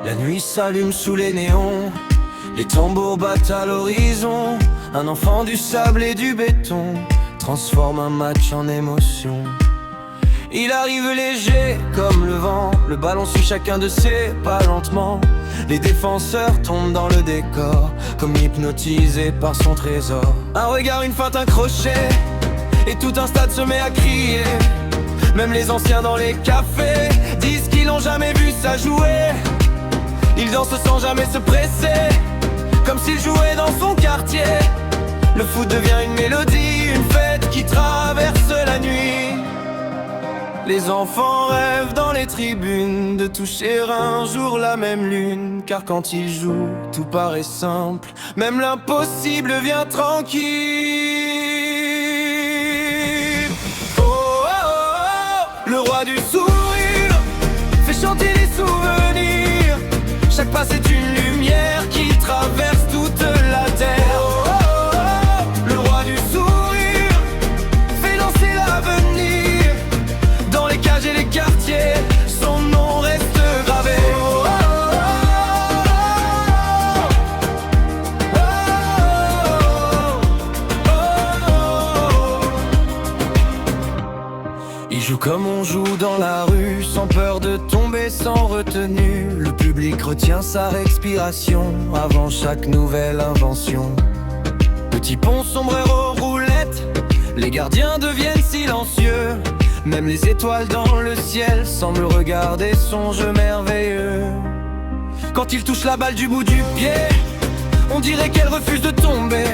La nuit s'allume sous les néons, les tambours battent à l'horizon. Un enfant du sable et du béton transforme un match en émotion. Il arrive léger comme le vent, le ballon suit chacun de ses pas lentement. Les défenseurs tombent dans le décor, comme hypnotisés par son trésor. Un regard, une feinte, un crochet, et tout un stade se met à crier. Même les anciens dans les cafés disent qu'ils n'ont jamais vu ça jouer. Il danse sans jamais se presser, comme s'il jouait dans son quartier. Le foot devient une mélodie, une fête qui traverse la nuit. Les enfants rêvent dans les tribunes de toucher un jour la même lune. Car quand ils jouent, tout paraît simple, même l'impossible vient tranquille. Oh, oh, oh, le roi du sourire fait chanter les souvenirs. Chaque pas c'est une lumière qui traverse toute la terre. Oh, oh, oh, le roi du sourire fait danser l'avenir. Dans les cages et les quartiers, son nom reste gravé. Oh, oh, oh, oh, oh, oh. Il joue comme on joue dans la rue, sans peur de tomber, sans retenue. Le public retient sa respiration avant chaque nouvelle invention. Petit pont, sombrero, roulette, les gardiens deviennent silencieux. Même les étoiles dans le ciel semblent regarder son jeu merveilleux. Quand il touche la balle du bout du pied, on dirait qu'elle refuse de tomber.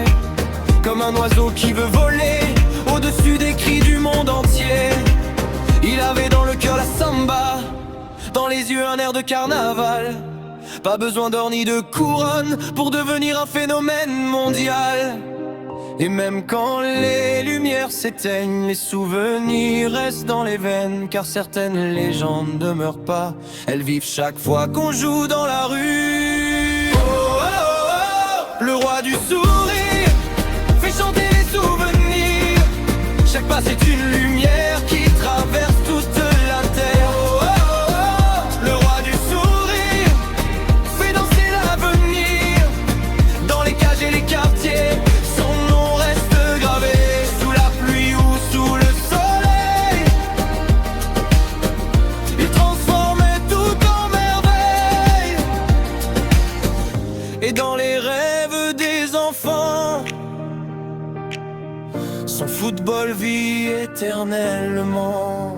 Comme un oiseau qui veut voler au-dessus des cris du monde entier. Il avait dans le cœur la samba, dans les yeux un air de carnaval. Pas besoin d'or ni de couronne pour devenir un phénomène mondial. Et même quand les lumières s'éteignent, les souvenirs restent dans les veines. Car certaines légendes ne meurent pas, elles vivent chaque fois qu'on joue dans la rue. Oh, oh, oh, oh, le roi du sourire fait chanter les souvenirs. Chaque pas c'est une lumière qui traverse toute la terre. Oh, oh, oh, oh, le roi du sourire fait danser l'avenir. Dans les cages et les quartiers, son nom reste gravé. Sous la pluie ou sous le soleil, il transformait tout en merveille. Et dans les rêves des enfants, son football vit éternellement.